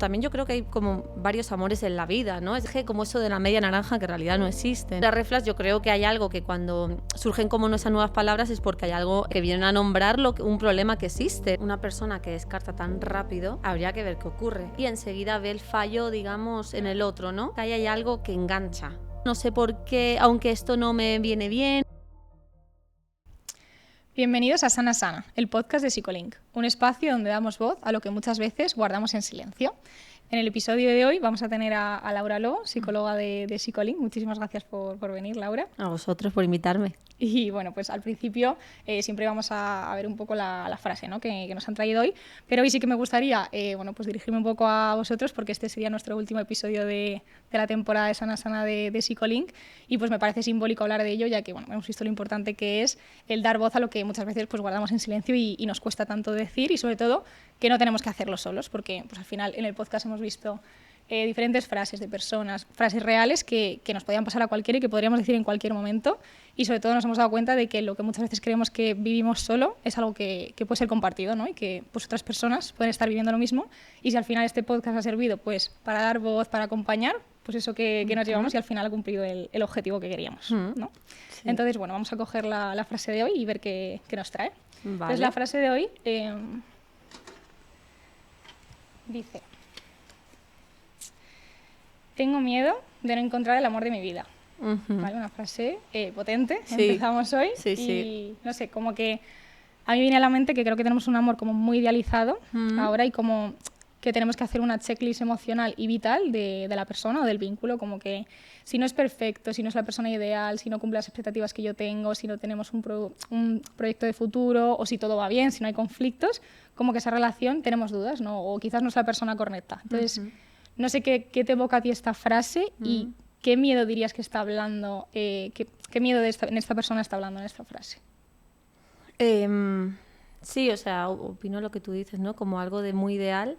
También yo creo que hay como varios amores en la vida, ¿no? Es que como eso de la media naranja que en realidad no existe. En las red flags yo creo que hay algo que cuando surgen como esas nuevas palabras es porque hay algo que vienen a nombrar un problema que existe. Una persona que descarta tan rápido, habría que ver qué ocurre. Y enseguida ve el fallo, digamos, en el otro, ¿no? Que ahí hay algo que engancha. No sé por qué, aunque esto no me viene bien. Bienvenidos a Sana Sana, el podcast de Psicolink, un espacio donde damos voz a lo que muchas veces guardamos en silencio. En el episodio de hoy vamos a tener a Laura Lobo, psicóloga de Psicolink. Muchísimas gracias por venir, Laura. A vosotros por invitarme. Y bueno, pues al principio siempre vamos a ver un poco la frase, ¿no? que nos han traído hoy, pero hoy sí que me gustaría pues dirigirme un poco a vosotros porque este sería nuestro último episodio de la temporada de Sana Sana de Psicolink y pues me parece simbólico hablar de ello ya que bueno, hemos visto lo importante que es el dar voz a lo que muchas veces pues guardamos en silencio y nos cuesta tanto decir y sobre todo que no tenemos que hacerlo solos porque pues al final en el podcast hemos visto diferentes frases de personas, frases reales que nos podían pasar a cualquiera y que podríamos decir en cualquier momento y sobre todo nos hemos dado cuenta de que lo que muchas veces creemos que vivimos solo es algo que puede ser compartido, ¿no? Y que pues otras personas pueden estar viviendo lo mismo y si al final este podcast ha servido pues para dar voz, para acompañar, pues eso que nos llevamos y al final ha cumplido el objetivo que queríamos, ¿no? Sí. Entonces, bueno, vamos a coger la frase de hoy y ver qué nos trae. Vale. Entonces, la frase de hoy dice: tengo miedo de no encontrar el amor de mi vida. ¿Vale? Una frase potente. Sí. Empezamos hoy y no sé, como que a mí viene a la mente que creo que tenemos un amor como muy idealizado ahora y como que tenemos que hacer una checklist emocional y vital de la persona o del vínculo, como que si no es perfecto, si no es la persona ideal, si no cumple las expectativas que yo tengo, si no tenemos un proyecto de futuro o si todo va bien, si no hay conflictos, como que esa relación tenemos dudas, ¿no? O quizás no es la persona correcta. Entonces, no sé qué te evoca a ti esta frase y qué miedo dirías que está hablando, qué miedo en esta persona está hablando en esta frase. Sí, o sea, opino lo que tú dices, ¿no? Como algo de muy ideal.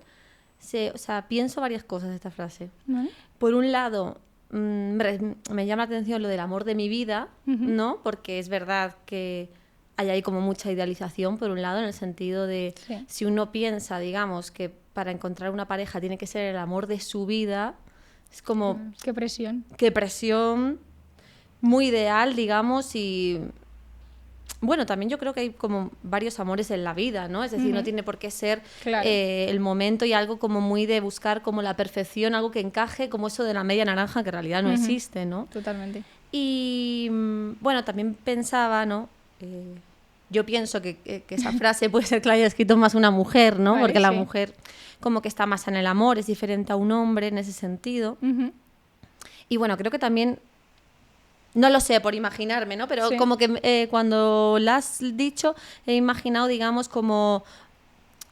O sea, pienso varias cosas de esta frase. ¿Vale? Por un lado, me llama la atención lo del amor de mi vida, ¿no? Porque es verdad que hay ahí como mucha idealización, por un lado, en el sentido de si uno piensa, digamos, que para encontrar una pareja tiene que ser el amor de su vida, es como... Qué presión. Qué presión, muy ideal, digamos, y... Bueno, también yo creo que hay como varios amores en la vida, ¿no? Es decir, no tiene por qué ser el momento y algo como muy de buscar como la perfección, algo que encaje, como eso de la media naranja que en realidad no existe, ¿no? Totalmente. Y bueno, también pensaba, ¿no? Yo pienso que esa frase puede ser que la haya escrito más una mujer, ¿no? Vale, porque la mujer como que está más en el amor, es diferente a un hombre en ese sentido. Y bueno, creo que también... No lo sé, por imaginarme, ¿no? Pero como que cuando la has dicho, he imaginado, digamos, como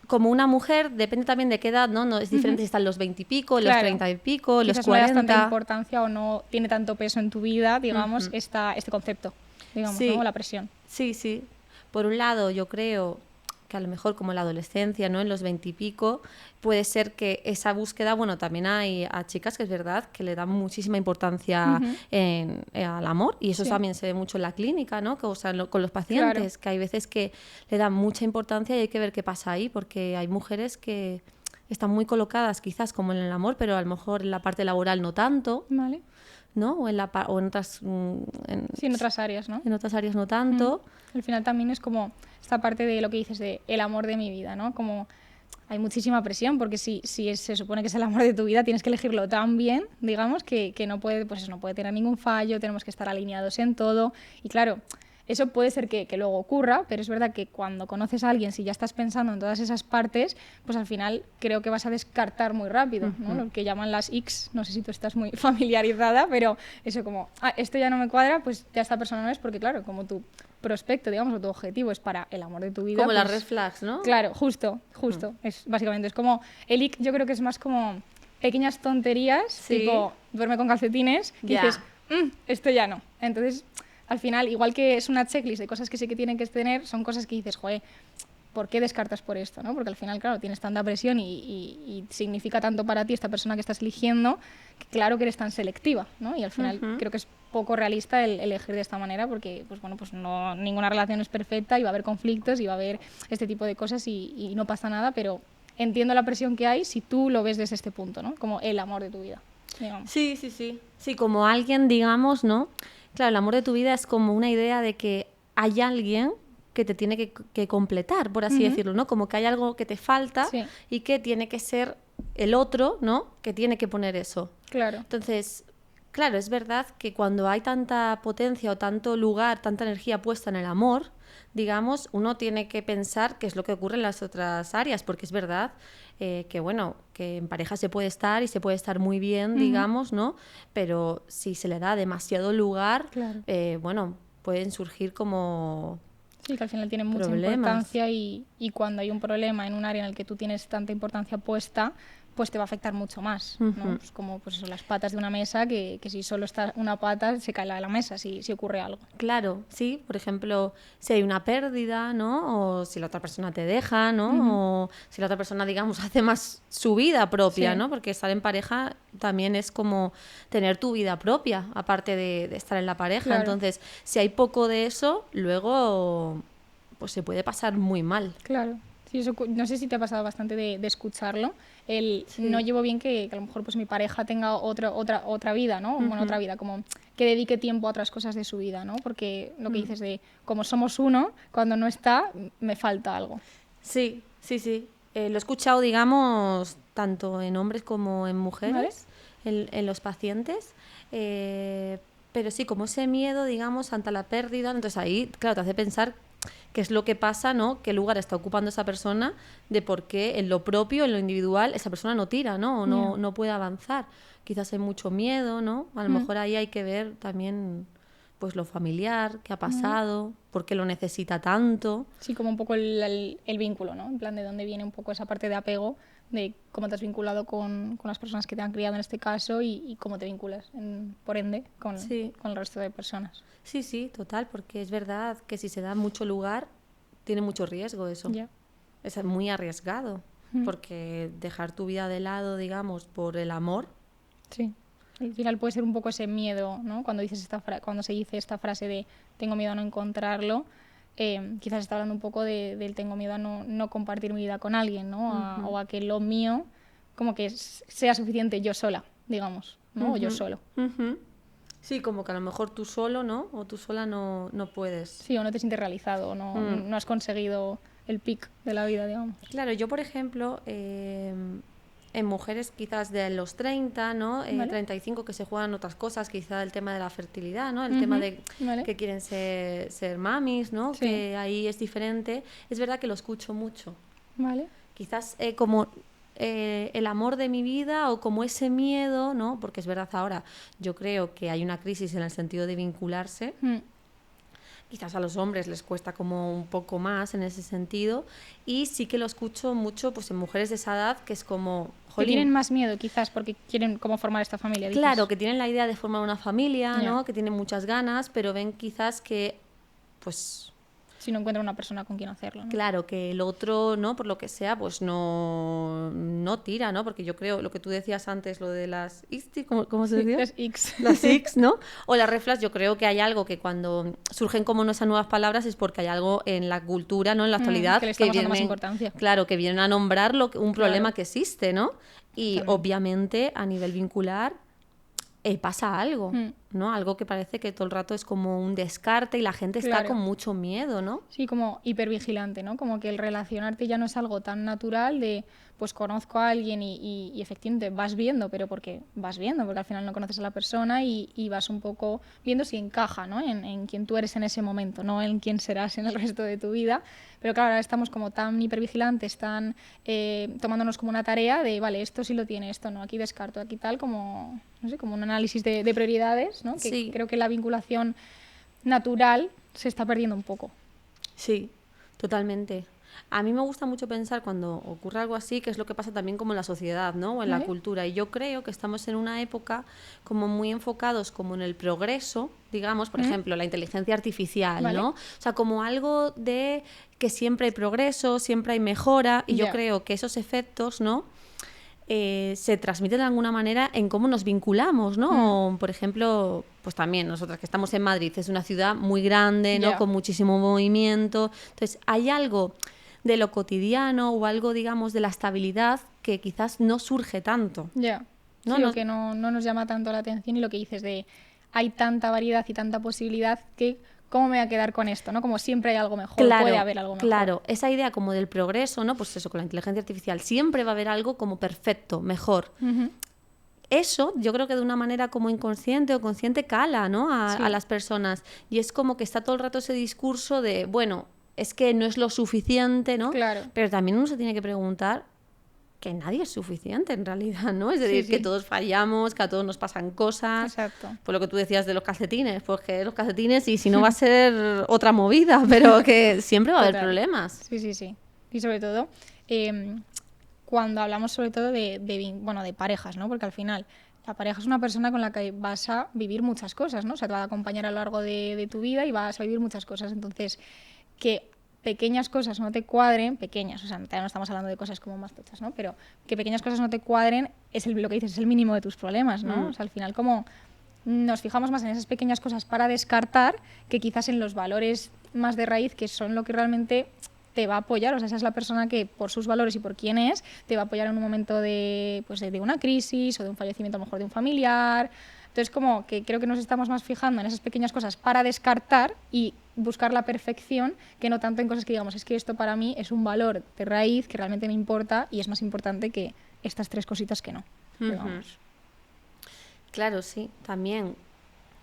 una mujer, depende también de qué edad, ¿no? No es diferente si están los 20 y pico, los 30 y pico, quizás los 40. No le das tanta importancia o no tiene tanto peso en tu vida, digamos, este concepto, digamos, ¿no? La presión. Sí, sí. Por un lado, yo creo que a lo mejor como la adolescencia, ¿no? En los 20 y pico, puede ser que esa búsqueda, bueno, también hay a chicas que es verdad que le dan muchísima importancia al amor y eso también se ve mucho en la clínica, ¿no? O sea, con los pacientes, que hay veces que le dan mucha importancia y hay que ver qué pasa ahí, porque hay mujeres que están muy colocadas quizás como en el amor, pero a lo mejor en la parte laboral no tanto. Vale. ¿No? O en otras... en otras áreas, ¿no? En otras áreas no tanto. Al final también es como esta parte de lo que dices de el amor de mi vida, ¿no? Como hay muchísima presión porque si se supone que es el amor de tu vida tienes que elegirlo tan bien, digamos, que no puede, pues eso, no puede tener ningún fallo, tenemos que estar alineados en todo y claro... Eso puede ser que luego ocurra, pero es verdad que cuando conoces a alguien, si ya estás pensando en todas esas partes, pues al final creo que vas a descartar muy rápido, ¿no? Lo que llaman las X, no sé si tú estás muy familiarizada, pero eso como, esto ya no me cuadra, pues ya esta persona no es, porque claro, como tu prospecto, digamos, o tu objetivo es para el amor de tu vida. Como pues, las red flags, ¿no? Claro, justo, básicamente es como, el ick yo creo que es más como pequeñas tonterías, tipo, duerme con calcetines, que dices, esto ya no, entonces... Al final, igual que es una checklist de cosas que sí que tienen que tener, son cosas que dices, joder, ¿por qué descartas por esto? ¿No? Porque al final, claro, tienes tanta presión y significa tanto para ti esta persona que estás eligiendo, que claro que eres tan selectiva, ¿no? Y al final creo que es poco realista el elegir de esta manera porque, pues bueno, pues no, ninguna relación es perfecta y va a haber conflictos y va a haber este tipo de cosas y no pasa nada, pero entiendo la presión que hay si tú lo ves desde este punto, ¿no? Como el amor de tu vida, digamos. Sí, sí, sí. Sí, como alguien, digamos, ¿no? Claro, el amor de tu vida es como una idea de que hay alguien que te tiene que completar, por así decirlo, ¿no? Como que hay algo que te falta y que tiene que ser el otro, ¿no? Que tiene que poner eso. Claro. Entonces, claro, es verdad que cuando hay tanta potencia o tanto lugar, tanta energía puesta en el amor, digamos, uno tiene que pensar qué es lo que ocurre en las otras áreas, porque es verdad que, bueno, que en pareja se puede estar y se puede estar muy bien, digamos, ¿no? Pero si se le da demasiado lugar, bueno, pueden surgir como... Sí, que al final tiene mucha importancia y cuando hay un problema en un área en el que tú tienes tanta importancia puesta, pues te va a afectar mucho más, ¿no? Pues como pues eso, las patas de una mesa, que si solo está una pata se cae la mesa si ocurre algo. Claro, sí, por ejemplo, si hay una pérdida, ¿no? O si la otra persona te deja, ¿no? O si la otra persona, digamos, hace más su vida propia, ¿no? Porque estar en pareja también es como tener tu vida propia, aparte de estar en la pareja. Claro. Entonces, si hay poco de eso, luego pues se puede pasar muy mal. Claro. Sí, eso, no sé si te ha pasado bastante de escucharlo. No llevo bien que a lo mejor pues mi pareja tenga otra vida, ¿no? Bueno, otra vida, como que dedique tiempo a otras cosas de su vida, ¿no? Porque lo que dices de como somos uno, cuando no está, me falta algo. Sí, sí, sí. Lo he escuchado, digamos, tanto en hombres como en mujeres, en los pacientes. Pero sí, como ese miedo, digamos, ante la pérdida, entonces ahí, claro, te hace pensar qué es lo que pasa, ¿no? Qué lugar está ocupando esa persona, de por qué en lo propio, en lo individual, esa persona no tira, ¿no? O no puede avanzar. Quizás hay mucho miedo, ¿no? A lo mejor ahí hay que ver también pues lo familiar, qué ha pasado, por qué lo necesita tanto. Sí, como un poco el vínculo, ¿no? En plan, de dónde viene un poco esa parte de apego, de cómo te has vinculado con las personas que te han criado en este caso y cómo te vinculas, por ende, con el resto de personas. Sí, sí, total, porque es verdad que si se da mucho lugar, tiene mucho riesgo eso. Es muy arriesgado, porque dejar tu vida de lado, digamos, por el amor. Sí. Al final puede ser un poco ese miedo, ¿no? Cuando se dice esta frase de tengo miedo a no encontrarlo, quizás está hablando un poco del tengo miedo a no compartir mi vida con alguien, ¿no? O a que lo mío como que sea suficiente yo sola, digamos, ¿no? O yo solo. Sí, como que a lo mejor tú solo, ¿no? O tú sola no puedes. Sí, o no te sientes realizado, no has conseguido el pic de la vida, digamos. Claro, yo por ejemplo... en mujeres quizás de los 30, ¿no? 35 que se juegan otras cosas, quizá el tema de la fertilidad, ¿no? El tema de que quieren ser mamis, ¿no? Sí. Que ahí es diferente. Es verdad que lo escucho mucho. Quizás como el amor de mi vida o como ese miedo, ¿no? Porque es verdad ahora, yo creo que hay una crisis en el sentido de vincularse. Quizás a los hombres les cuesta como un poco más en ese sentido y sí que lo escucho mucho pues en mujeres de esa edad que es como... Que tienen más miedo quizás porque quieren como formar esta familia. ¿Dices? Claro, que tienen la idea de formar una familia, ¿no? Que tienen muchas ganas, pero ven quizás que pues... Si no encuentran una persona con quien hacerlo, ¿no? Claro, que el otro, ¿no? Por lo que sea, pues no tira, ¿no? Porque yo creo, lo que tú decías antes, lo de las X, ¿cómo se decía? Las X. Las X, ¿no? O las reflas, yo creo que hay algo que cuando surgen como esas nuevas palabras es porque hay algo en la cultura, ¿no? En la actualidad que le estamos dando más importancia. Claro, que vienen a nombrar un problema que existe, ¿no? Y obviamente a nivel vincular pasa algo, ¿no? Algo que parece que todo el rato es como un descarte y la gente está con mucho miedo, ¿no? Sí, como hipervigilante, ¿no? Como que el relacionarte ya no es algo tan natural de, pues conozco a alguien y efectivamente vas viendo, pero porque al final no conoces a la persona y vas un poco viendo si encaja, ¿no? En quién tú eres en ese momento, no en quién serás en el resto de tu vida. Pero claro, ahora estamos como tan hipervigilantes, tan tomándonos como una tarea de, vale, esto sí lo tiene, esto no, aquí descarto, aquí tal, como, no sé, como un análisis de prioridades, ¿no? Que creo que la vinculación natural se está perdiendo un poco. Sí, totalmente. A mí me gusta mucho pensar cuando ocurre algo así, que es lo que pasa también como en la sociedad, ¿no? O en la cultura. Y yo creo que estamos en una época como muy enfocados como en el progreso, digamos, por ejemplo, la inteligencia artificial, ¿no? O sea, como algo de que siempre hay progreso, siempre hay mejora, y yo creo que esos efectos, ¿no? Se transmiten de alguna manera en cómo nos vinculamos, ¿no? Por ejemplo, pues también nosotras que estamos en Madrid, es una ciudad muy grande, ¿no? Con muchísimo movimiento. Entonces, hay algo de lo cotidiano o algo, digamos, de la estabilidad que quizás no surge tanto. Ya. No, Sí, no. o que no nos llama tanto la atención, y lo que dices de hay tanta variedad y tanta posibilidad que ¿cómo me voy a quedar con esto? ¿No? Como siempre hay algo mejor, puede haber algo mejor. Claro, esa idea como del progreso, ¿no? Pues eso, con la inteligencia artificial siempre va a haber algo como perfecto, mejor. Ujú. Eso yo creo que de una manera como inconsciente o consciente cala, ¿no? Sí. A las personas. Y es como que está todo el rato ese discurso de, bueno, es que no es lo suficiente, ¿no? Claro. Pero también uno se tiene que preguntar que nadie es suficiente en realidad, ¿no? Es Sí, decir, sí. que todos fallamos, que a todos nos pasan cosas. Exacto. Pues lo que tú decías de los calcetines, pues que los calcetines, y si no va a ser otra movida, pero que siempre va a haber Total. problemas. Sí, sí, sí. Y sobre todo, cuando hablamos sobre todo de parejas, ¿no? Porque al final la pareja es una persona con la que vas a vivir muchas cosas, ¿no? O sea, te va a acompañar a lo largo de tu vida y vas a vivir muchas cosas. Entonces, que pequeñas cosas no te cuadren, pequeñas, o sea, no estamos hablando de cosas como más tochas, ¿no? Pero que pequeñas cosas no te cuadren es lo que dices, es el mínimo de tus problemas, ¿no? O sea, al final como nos fijamos más en esas pequeñas cosas para descartar que quizás en los valores más de raíz, que son lo que realmente te va a apoyar. O sea, esa es la persona que por sus valores y por quién es te va a apoyar en un momento de una crisis o de un fallecimiento a lo mejor de un familiar. Entonces, como que creo que nos estamos más fijando en esas pequeñas cosas para descartar y buscar la perfección, que no tanto en cosas que digamos, es que esto para mí es un valor de raíz que realmente me importa y es más importante que estas tres cositas que no. Digamos. Claro, sí, también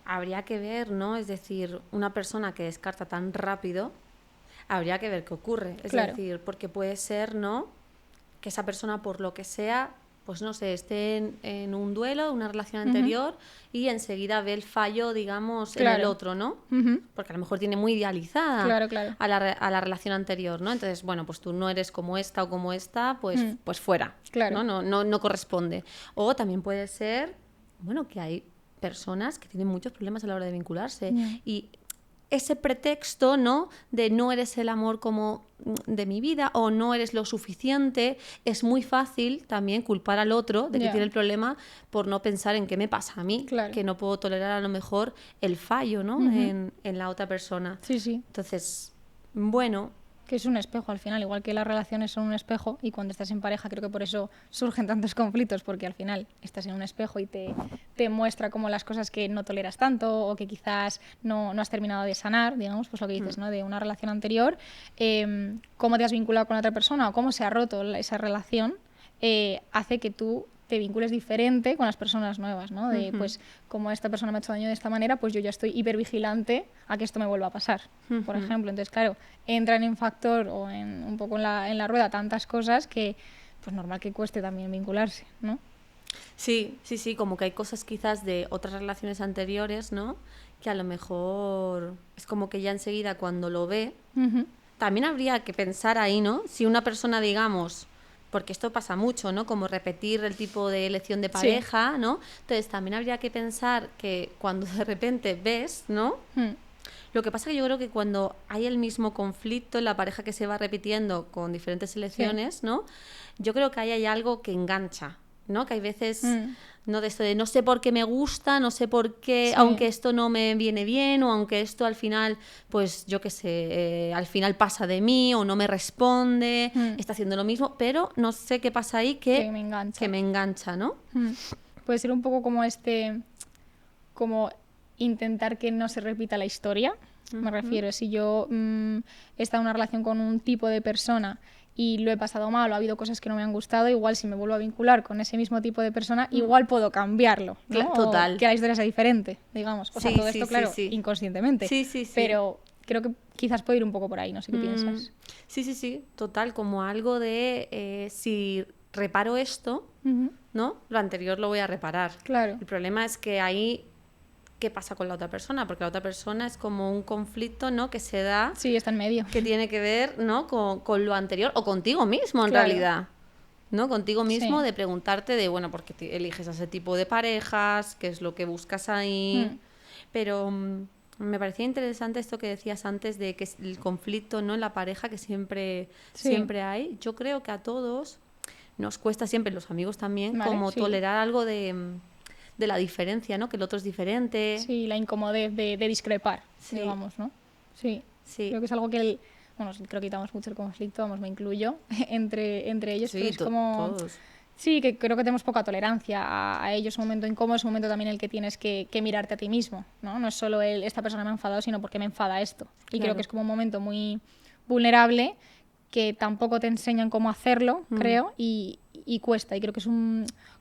habría que ver, ¿no? Es decir, una persona que descarta tan rápido, habría que ver qué ocurre. Es Claro. decir, porque puede ser, ¿no? Que esa persona, por lo que sea, pues no sé, esté en un duelo, una relación anterior, y enseguida ve el fallo, digamos, en el Claro. otro, ¿no? Ujú. Porque a lo mejor tiene muy idealizada Claro. a la relación anterior, ¿no? Entonces, bueno, pues tú no eres como esta o como esta, pues, pues fuera, Claro. ¿no? No corresponde. O también puede ser, bueno, que hay personas que tienen muchos problemas a la hora de vincularse y ese pretexto, ¿no? De no eres el amor como de mi vida o no eres lo suficiente, es muy fácil también culpar al otro de que tiene el problema por no pensar en qué me pasa a mí, Claro. que no puedo tolerar a lo mejor el fallo, ¿no? En la otra persona. Sí, sí. Entonces, bueno, Que es un espejo al final, igual que las relaciones son un espejo, y cuando estás en pareja creo que por eso surgen tantos conflictos, porque al final estás en un espejo y te muestra como las cosas que no toleras tanto o que quizás no has terminado de sanar, digamos, pues lo que dices, ¿no? De una relación anterior, cómo te has vinculado con otra persona o cómo se ha roto esa relación, hace que tú te vincules diferente con las personas nuevas, ¿no? De, pues, como esta persona me ha hecho daño de esta manera, pues yo ya estoy hipervigilante a que esto me vuelva a pasar, por ejemplo. Entonces, claro, entran en factor o un poco en la rueda tantas cosas que, pues, normal que cueste también vincularse, ¿no? Sí, como que hay cosas quizás de otras relaciones anteriores, ¿no? Que a lo mejor es como que ya enseguida cuando lo ve, también habría que pensar ahí, ¿no? Si una persona, digamos, porque esto pasa mucho, ¿no? Como repetir el tipo de elección de pareja, sí, ¿no? Entonces también habría que pensar que cuando de repente ves, ¿no? Lo que pasa es que yo creo que cuando hay el mismo conflicto en la pareja que se va repitiendo con diferentes elecciones, ¿no? Yo creo que ahí hay algo que engancha, ¿no? Que hay veces, ¿no? De esto de no sé por qué me gusta, no sé por qué, aunque esto no me viene bien o aunque esto al final, pues yo qué sé, al final pasa de mí o no me responde, está haciendo lo mismo, pero no sé qué pasa ahí que me engancha, ¿no? Puede ser un poco como intentar que no se repita la historia. Me refiero, si yo he estado en una relación con un tipo de persona y lo he pasado mal o ha habido cosas que no me han gustado, igual si me vuelvo a vincular con ese mismo tipo de persona, igual puedo cambiarlo, ¿no? Total. O que la historia sea diferente, digamos. O sea, todo esto, claro, inconscientemente. Sí. Pero creo que quizás puede ir un poco por ahí, no sé qué piensas. Sí, total, como algo de si reparo esto, ¿no? Lo anterior lo voy a reparar. Claro. El problema es que ahí, ¿qué pasa con la otra persona? Porque la otra persona es como un conflicto, ¿no? Que se da... Sí, está en medio. Que tiene que ver, ¿no? Con lo anterior o contigo mismo, en realidad. ¿No? Contigo mismo, de preguntarte de, bueno, ¿por qué eliges a ese tipo de parejas? ¿Qué es lo que buscas ahí? Pero me parecía interesante esto que decías antes de que es el conflicto, ¿no? En la pareja que siempre hay. Yo creo que a todos nos cuesta siempre, los amigos también, como tolerar algo de la diferencia, ¿no? Que el otro es diferente. Sí, la incomodez de discrepar, digamos, ¿no? Sí. Creo que es algo que bueno, creo que quitamos mucho el conflicto, vamos, me incluyo, entre ellos, Sí, pero es como... todos. Sí, que creo que tenemos poca tolerancia a ellos. Es un momento incómodo, es un momento también en el que tienes que mirarte a ti mismo, ¿no? No es solo esta persona me ha enfadado, sino porque me enfada esto. Y creo que es como un momento muy vulnerable que tampoco te enseñan cómo hacerlo, creo, y cuesta. Y creo que es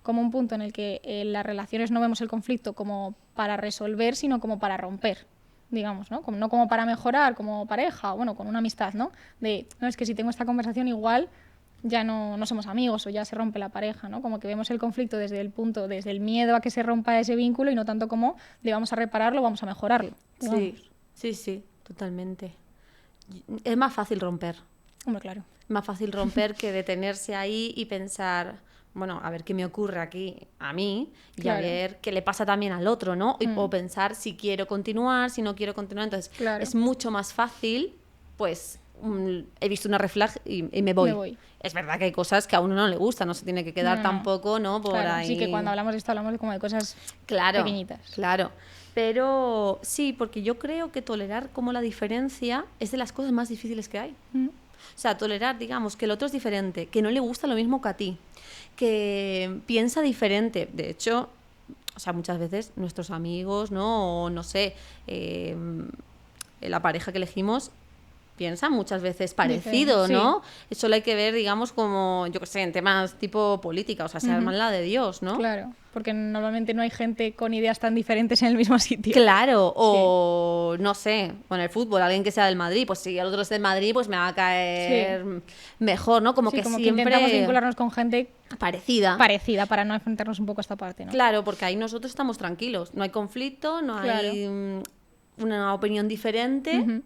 como un punto en el que las relaciones no vemos el conflicto como para resolver, sino como para romper, digamos, ¿no? No como para mejorar como pareja, bueno, con una amistad, ¿no? No, es que si tengo esta conversación igual ya no somos amigos o ya se rompe la pareja, ¿no? Como que vemos el conflicto desde el miedo a que se rompa ese vínculo y no tanto como de vamos a repararlo, vamos a mejorarlo. Sí, totalmente. Es más fácil romper. Hombre, claro. Más fácil romper que detenerse ahí y pensar, bueno, a ver qué me ocurre aquí a mí y a ver qué le pasa también al otro, ¿no? O pensar si quiero continuar, si no quiero continuar. Entonces, es mucho más fácil, pues, he visto una red flag y me voy. Es verdad que hay cosas que a uno no le gustan, no se tiene que quedar tampoco, ¿no? Por ahí. Sí, que cuando hablamos de esto hablamos de como de cosas pequeñitas. Claro. Pero sí, porque yo creo que tolerar como la diferencia es de las cosas más difíciles que hay. O sea, tolerar, digamos, que el otro es diferente, que no le gusta lo mismo que a ti, que piensa diferente. De hecho, o sea, muchas veces nuestros amigos, ¿no? O no sé, la pareja que elegimos piensa muchas veces parecido, ¿no? Solo hay que ver, digamos, como, yo qué sé, en temas tipo política, o sea, se arman la de Dios, ¿no? Claro, porque normalmente no hay gente con ideas tan diferentes en el mismo sitio. Claro, o no sé, con el fútbol, alguien que sea del Madrid, pues si el otro es del Madrid, pues me va a caer mejor, ¿no? Como que como siempre... que intentamos vincularnos con gente parecida para no enfrentarnos un poco a esta parte, ¿no? Claro, porque ahí nosotros estamos tranquilos, no hay conflicto, no hay una opinión diferente.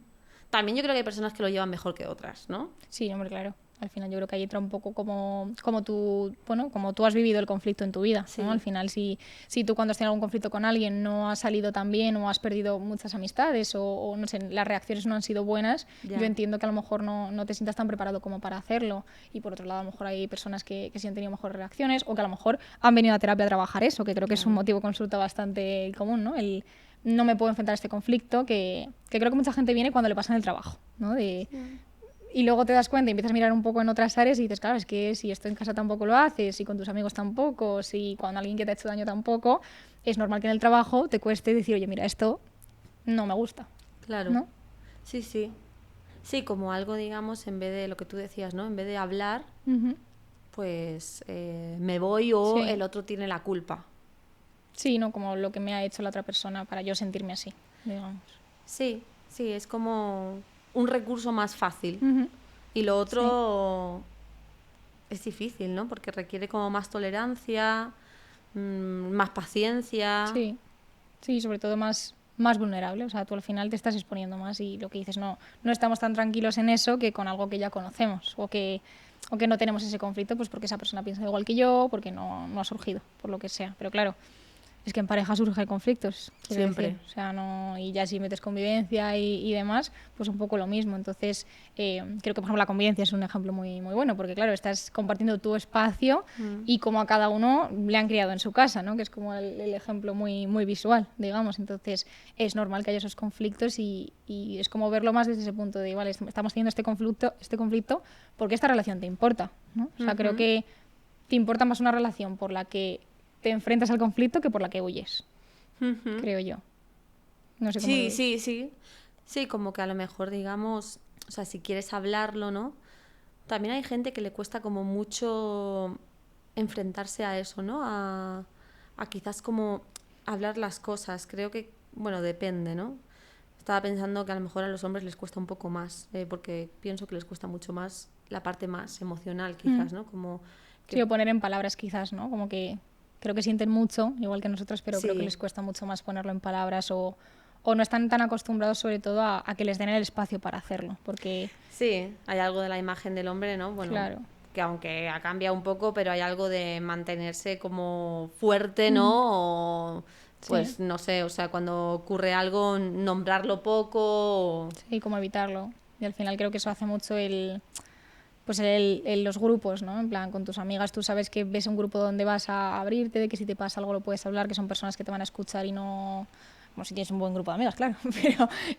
También yo creo que hay personas que lo llevan mejor que otras, ¿no? Sí, hombre, claro. Al final yo creo que ahí entra un poco como tú has vivido el conflicto en tu vida, ¿no? Al final, si tú cuando has tenido algún conflicto con alguien no has salido tan bien o has perdido muchas amistades o no sé, las reacciones no han sido buenas, yo entiendo que a lo mejor no te sientas tan preparado como para hacerlo. Y por otro lado, a lo mejor hay personas que sí han tenido mejores reacciones o que a lo mejor han venido a terapia a trabajar eso, que creo que es un motivo de consulta bastante común, ¿no? No me puedo enfrentar a este conflicto, que creo que mucha gente viene cuando le pasa en el trabajo, ¿no? Y luego te das cuenta y empiezas a mirar un poco en otras áreas y dices, claro, es que si esto en casa tampoco lo haces, si con tus amigos tampoco, si con alguien que te ha hecho daño tampoco, es normal que en el trabajo te cueste decir, oye, mira, esto no me gusta. Claro. ¿No? Sí. Sí, como algo, digamos, en vez de lo que tú decías, ¿no? En vez de hablar, pues me voy o el otro tiene la culpa. Sí, no como lo que me ha hecho la otra persona para yo sentirme así, digamos. Sí, es como un recurso más fácil. Y lo otro es difícil, ¿no? Porque requiere como más tolerancia, más paciencia. Sí, sobre todo más vulnerable. O sea, tú al final te estás exponiendo más y lo que dices, no estamos tan tranquilos en eso que con algo que ya conocemos o que no tenemos ese conflicto, pues porque esa persona piensa igual que yo, porque no ha surgido, por lo que sea. Pero claro, es que en pareja surgen conflictos. Siempre. O sea, y ya si metes convivencia y demás, pues un poco lo mismo. Entonces, creo que, por ejemplo, la convivencia es un ejemplo muy, muy bueno, porque claro, estás compartiendo tu espacio y como a cada uno le han criado en su casa, ¿no? Que es como el ejemplo muy, muy visual, digamos. Entonces, es normal que haya esos conflictos y es como verlo más desde ese punto de, vale, estamos teniendo este conflicto porque esta relación te importa, ¿no? O sea, creo que te importa más una relación por la que te enfrentas al conflicto que por la que huyes, creo yo. No sé cómo lo ves. Sí, como que a lo mejor, digamos, o sea, si quieres hablarlo, ¿no? También hay gente que le cuesta como mucho enfrentarse a eso, ¿no? A quizás como hablar las cosas. Creo que, bueno, depende, ¿no? Estaba pensando que a lo mejor a los hombres les cuesta un poco más, porque pienso que les cuesta mucho más la parte más emocional, quizás, ¿no? Como que... Sí, o poner en palabras, quizás, ¿no? Como que creo que sienten mucho, igual que nosotros, pero creo que les cuesta mucho más ponerlo en palabras o no están tan acostumbrados, sobre todo, a que les den el espacio para hacerlo, porque... Sí, hay algo de la imagen del hombre, ¿no? Bueno, claro. Que aunque ha cambiado un poco, pero hay algo de mantenerse como fuerte, ¿no? O, pues, no sé, o sea, cuando ocurre algo, nombrarlo poco. O... Sí, como evitarlo. Y al final creo que eso hace mucho los grupos, ¿no? En plan, con tus amigas tú sabes que ves un grupo donde vas a abrirte, de que si te pasa algo lo puedes hablar, que son personas que te van a escuchar y no como si tienes un buen grupo de amigas, claro,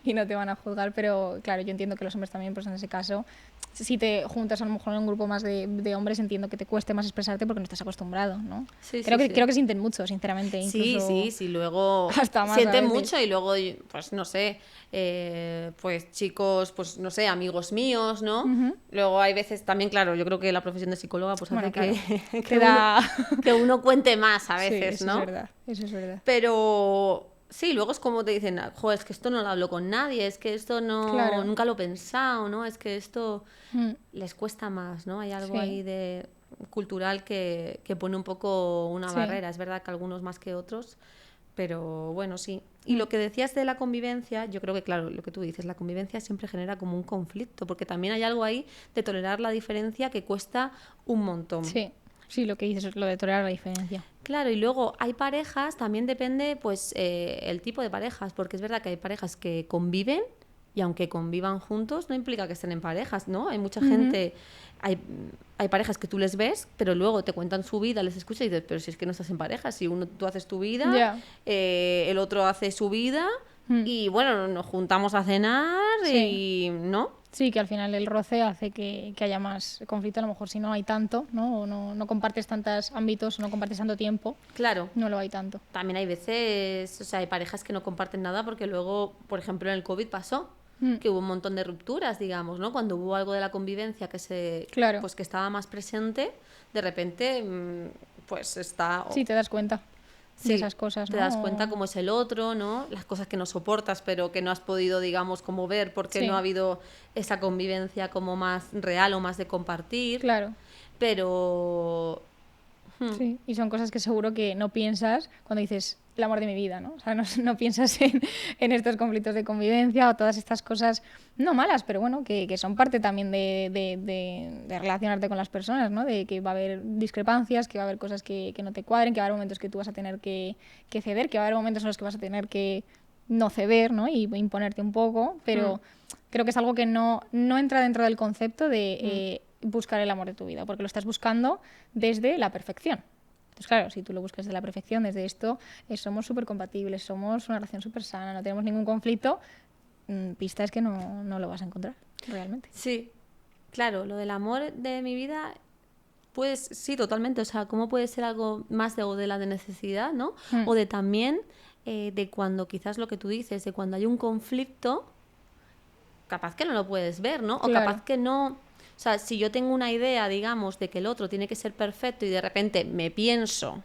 y no te van a juzgar, pero claro, yo entiendo que los hombres también, pues en ese caso, si te juntas a lo mejor en un grupo más de hombres, entiendo que te cueste más expresarte porque no estás acostumbrado, ¿no? Sí, Creo sí, que, sí. creo que sienten mucho, sinceramente, incluso Sí, luego hasta más a sienten veces. mucho y luego, pues no sé, pues chicos, pues no sé, amigos míos, ¿no? Luego hay veces también, claro, yo creo que la profesión de psicóloga pues Bueno, hace claro, que, te da... que uno cuente más a Sí, veces, eso es ¿no? verdad, eso es verdad. Pero sí, luego es como te dicen, joder, es que esto no lo hablo con nadie, es que esto no, Claro. nunca lo he pensado, ¿no? Es que esto Mm, les cuesta más, ¿no? Hay algo sí, ahí de cultural que pone un poco una sí. barrera. Es verdad que algunos más que otros, pero bueno, sí. Y Mm, lo que decías de la convivencia, yo creo que, claro, lo que tú dices, la convivencia siempre genera como un conflicto, porque también hay algo ahí de tolerar la diferencia que cuesta un montón. sí, sí, lo que dices, lo de tolerar la diferencia. Claro, y luego hay parejas, también depende pues el tipo de parejas, porque es verdad que hay parejas que conviven y aunque convivan juntos no implica que estén en parejas, ¿no? Hay mucha gente, hay, hay parejas que tú les ves, pero luego te cuentan su vida, les escuchas y dices, pero si es que no estás en pareja, si uno tú haces tu vida, Ya. el otro hace su vida Mm, y bueno, nos juntamos a cenar sí. y ¿no? Sí, que al final el roce hace que haya más conflicto, a lo mejor si no hay tanto, ¿no? O no compartes tantos ámbitos, o no compartes tanto tiempo, Claro. no lo hay tanto. También hay veces, o sea, hay parejas que no comparten nada porque luego, por ejemplo, en el COVID pasó Mm, que hubo un montón de rupturas, digamos, ¿no? Cuando hubo algo de la convivencia claro, pues que estaba más presente, de repente, pues está, sí, te das cuenta de sí, esas cosas, te das ¿no? cuenta cómo es el otro, ¿no? Las cosas que no soportas, pero que no has podido, digamos, como ver porque no ha Sí, habido esa convivencia como más real o más de compartir, claro. pero Sí, y son cosas que seguro que no piensas cuando dices el amor de mi vida, ¿no? O sea, no piensas en estos conflictos de convivencia o todas estas cosas, no malas, pero bueno, que son parte también de relacionarte con las personas, ¿no? De que va a haber discrepancias, que va a haber cosas que no te cuadren, que va a haber momentos que tú vas a tener que ceder, que va a haber momentos en los que vas a tener que no ceder, ¿no? Y imponerte un poco, pero creo que es algo que no entra dentro del concepto de buscar el amor de tu vida, porque lo estás buscando desde la perfección. Entonces, claro, si tú lo buscas desde la perfección, desde esto, somos súper compatibles, somos una relación súper sana, no tenemos ningún conflicto, pista es que no lo vas a encontrar realmente. sí, claro, lo del amor de mi vida, pues sí, totalmente. O sea, ¿cómo puede ser algo más o de la de necesidad, ¿no? O de también de cuando quizás lo que tú dices, de cuando hay un conflicto, capaz que no lo puedes ver, ¿no? O Claro. capaz que no. O sea, si yo tengo una idea, digamos, de que el otro tiene que ser perfecto y de repente me pienso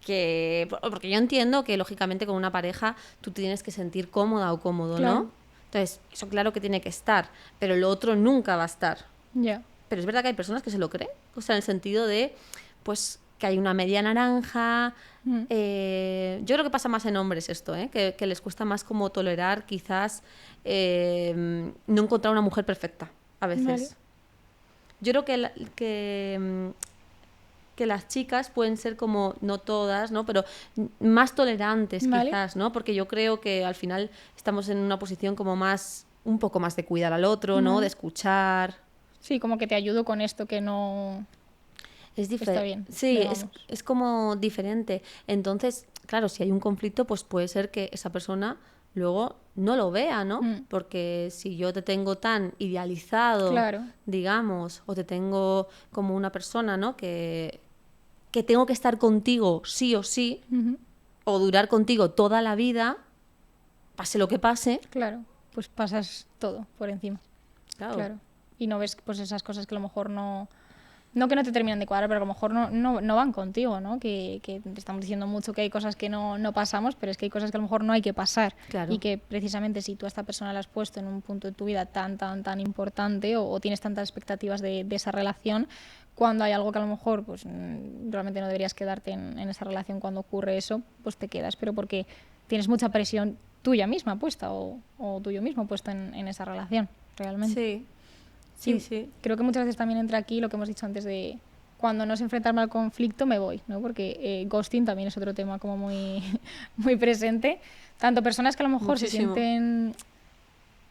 que... Porque yo entiendo que, lógicamente, con una pareja tú tienes que sentir cómoda o cómodo, Claro. ¿no? Entonces, eso claro que tiene que estar, pero lo otro nunca va a estar. Ya. Pero es verdad que hay personas que se lo creen, o sea, en el sentido de, pues, que hay una media naranja. Yo creo que pasa más en hombres esto, que les cuesta más como tolerar quizás no encontrar una mujer perfecta a veces. Vale. Yo creo que las chicas pueden ser como, no todas, ¿no? Pero más tolerantes Vale. quizás, ¿no? Porque yo creo que al final estamos en una posición como más, un poco más de cuidar al otro, ¿no? De escuchar. Sí, como que te ayudo con esto que no... Es Está diferente. bien, Sí, pero es, vamos. es como diferente. Entonces, claro, si hay un conflicto, pues puede ser que esa persona luego no lo vea, ¿no? Porque si yo te tengo tan idealizado, Claro. digamos, o te tengo como una persona, ¿no? Que tengo que estar contigo sí o sí, o durar contigo toda la vida, pase lo que pase. Claro. Pues pasas todo por encima. Claro. Claro. Y no ves pues esas cosas que a lo mejor no que no te terminan de cuadrar, pero a lo mejor no van contigo, ¿no? Que te estamos diciendo mucho que hay cosas que no pasamos, pero es que hay cosas que a lo mejor no hay que pasar. Claro. Y que precisamente si tú a esta persona la has puesto en un punto de tu vida tan importante o tienes tantas expectativas de esa relación, cuando hay algo que a lo mejor pues realmente no deberías quedarte en esa relación cuando ocurre eso, pues te quedas, pero porque tienes mucha presión tuya misma puesta o tuyo mismo puesto en esa relación, realmente. Sí. Sí, Sí. creo que muchas veces también entra aquí lo que hemos dicho antes de cuando no sé enfrentarme al conflicto me voy, ¿no? Porque ghosting también es otro tema como muy, muy presente. Tanto personas que a lo mejor Muchísimo. se sienten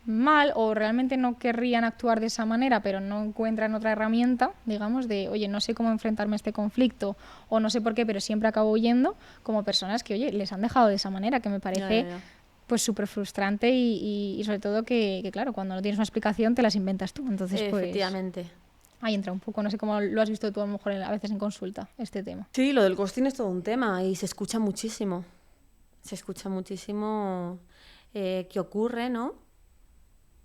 mal o realmente no querrían actuar de esa manera, pero no encuentran otra herramienta, digamos, de, oye, no sé cómo enfrentarme a este conflicto o no sé por qué, pero siempre acabo huyendo, como personas que, oye, les han dejado de esa manera, que me parece Ya. pues súper frustrante y sobre todo que, claro, cuando no tienes una explicación te las inventas tú. Entonces, pues Efectivamente. ahí entra un poco, no sé cómo lo has visto tú a lo mejor a veces en consulta, este tema. Sí, lo del ghosting es todo un tema y se escucha muchísimo. Se escucha muchísimo que ocurre, ¿no?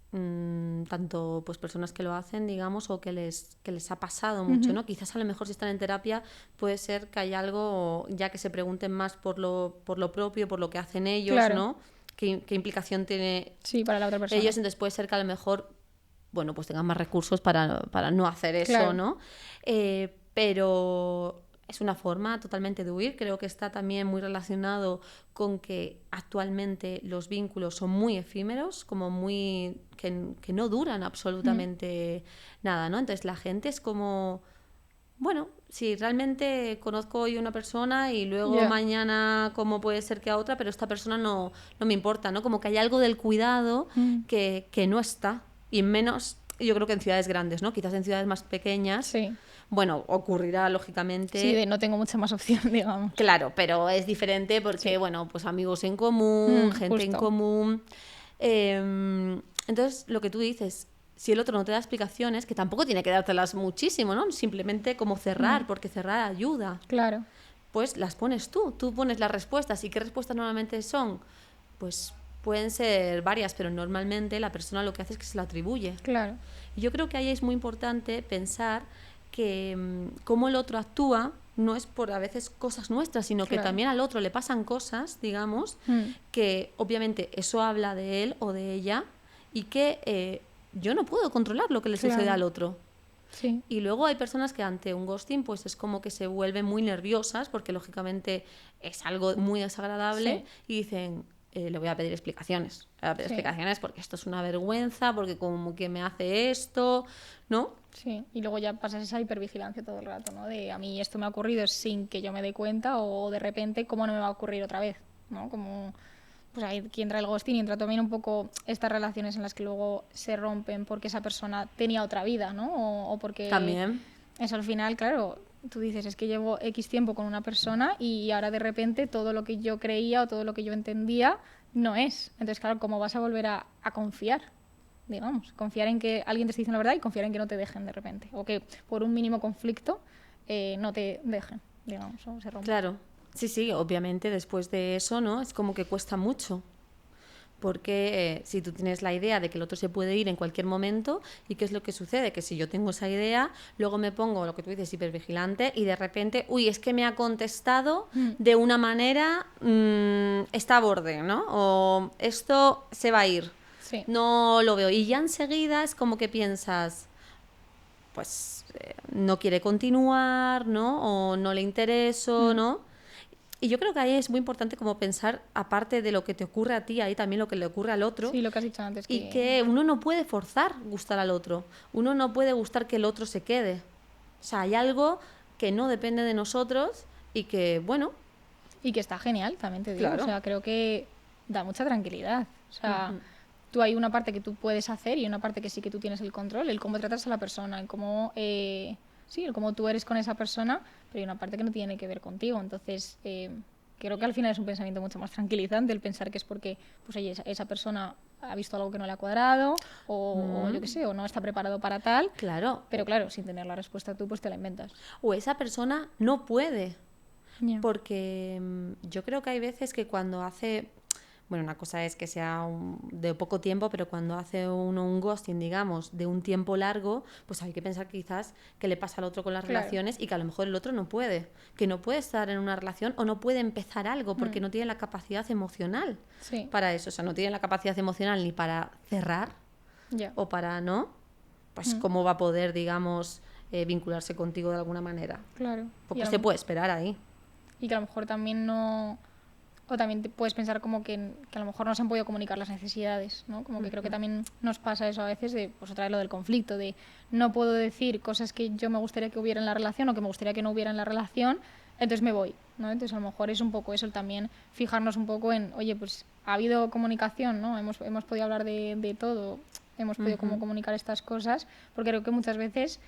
Tanto pues personas que lo hacen, digamos, o que les ha pasado mucho, ¿no? Quizás a lo mejor si están en terapia puede ser que hay algo, ya que se pregunten más por lo propio, por lo que hacen ellos, Claro. ¿no? ¿Qué implicación tiene Sí, para la otra persona. ellos? Entonces puede ser que a lo mejor, bueno, pues tengan más recursos para no hacer eso, Claro. ¿no? Pero es una forma totalmente de huir. Creo que está también muy relacionado con que actualmente los vínculos son muy efímeros, como muy que no duran absolutamente nada, ¿no? Entonces la gente es como, bueno, si realmente conozco hoy a una persona y luego mañana cómo puede ser que a otra, pero esta persona no me importa, ¿no? Como que hay algo del cuidado que no está, y menos yo creo que en ciudades grandes, ¿no? Quizás en ciudades más pequeñas, Sí. bueno, ocurrirá lógicamente. Sí, de no tengo mucha más opción, digamos. Claro, pero es diferente porque, bueno, pues amigos en común, gente en justo. común. Entonces, lo que tú dices, si el otro no te da explicaciones, que tampoco tiene que dártelas muchísimo, ¿no? Simplemente como cerrar, porque cerrar ayuda. Claro. Pues las pones tú pones las respuestas. ¿Y qué respuestas normalmente son? Pues pueden ser varias, pero normalmente la persona lo que hace es que se lo atribuye. Claro. Y yo creo que ahí es muy importante pensar que cómo el otro actúa no es por a veces cosas nuestras, sino que también al otro le pasan cosas, digamos, que obviamente eso habla de él o de ella y que yo no puedo controlar lo que le sucede al otro. Sí. Y luego hay personas que ante un ghosting pues es como que se vuelven muy nerviosas porque lógicamente es algo muy desagradable y dicen, le voy a pedir explicaciones. Le voy a pedir explicaciones porque esto es una vergüenza, porque como que me hace esto, ¿no? Sí, y luego ya pasas esa hipervigilancia todo el rato, ¿no? De a mí esto me ha ocurrido sin que yo me dé cuenta o de repente, ¿cómo no me va a ocurrir otra vez? ¿No? Como, pues ahí que entra el ghosting y entra también un poco estas relaciones en las que luego se rompen porque esa persona tenía otra vida, ¿no? O porque... También. Eso al final, claro, tú dices, es que llevo X tiempo con una persona y ahora de repente todo lo que yo creía o todo lo que yo entendía no es. Entonces, claro, ¿cómo vas a volver a confiar? Digamos, confiar en que alguien te esté diciendo la verdad y confiar en que no te dejen de repente. O que por un mínimo conflicto no te dejen, digamos, o se rompa. Claro, sí, obviamente después de eso, ¿no? Es como que cuesta mucho. Porque si tú tienes la idea de que el otro se puede ir en cualquier momento, ¿y qué es lo que sucede? Que si yo tengo esa idea, luego me pongo, lo que tú dices, hipervigilante y de repente, uy, es que me ha contestado de una manera, está a borde, ¿no? O esto se va a ir. Sí. No lo veo. Y ya enseguida es como que piensas, pues no quiere continuar, ¿no? O no le intereso, ¿no? Y yo creo que ahí es muy importante como pensar, aparte de lo que te ocurre a ti, ahí también lo que le ocurre al otro. Sí, lo que has dicho antes. Y que uno no puede forzar gustar al otro. Uno no puede gustar que el otro se quede. O sea, hay algo que no depende de nosotros y que, bueno... Y que está genial, también te digo. Claro. O sea, creo que da mucha tranquilidad. O sea, tú hay una parte que tú puedes hacer y una parte que sí que tú tienes el control, el cómo tratas a la persona, el cómo... sí, el cómo tú eres con esa persona, pero hay una parte que no tiene que ver contigo. Entonces, creo que al final es un pensamiento mucho más tranquilizante el pensar que es porque, pues oye, esa persona ha visto algo que no le ha cuadrado o yo qué sé, o no está preparado para tal. Claro. Pero claro, sin tener la respuesta tú, pues te la inventas. O esa persona no puede. Yeah. Porque yo creo que hay veces que cuando hace... Bueno, una cosa es que sea de poco tiempo, pero cuando hace uno un ghosting, digamos, de un tiempo largo, pues hay que pensar quizás qué le pasa al otro con las relaciones y que a lo mejor el otro no puede. Que no puede estar en una relación o no puede empezar algo porque no tiene la capacidad emocional para eso. O sea, no tiene la capacidad emocional ni para cerrar o para no. Pues cómo va a poder, digamos, vincularse contigo de alguna manera. Claro. Porque se puede esperar ahí. Y que a lo mejor también no... O también te puedes pensar como que a lo mejor no se han podido comunicar las necesidades, ¿no? Como que creo que también nos pasa eso a veces de, pues otra vez lo del conflicto, de no puedo decir cosas que yo me gustaría que hubiera en la relación o que me gustaría que no hubiera en la relación entonces me voy, ¿no? Entonces a lo mejor es un poco eso también, fijarnos un poco en, oye, pues ha habido comunicación, ¿no? Hemos podido hablar de todo, hemos podido como comunicar estas cosas, porque creo que muchas veces,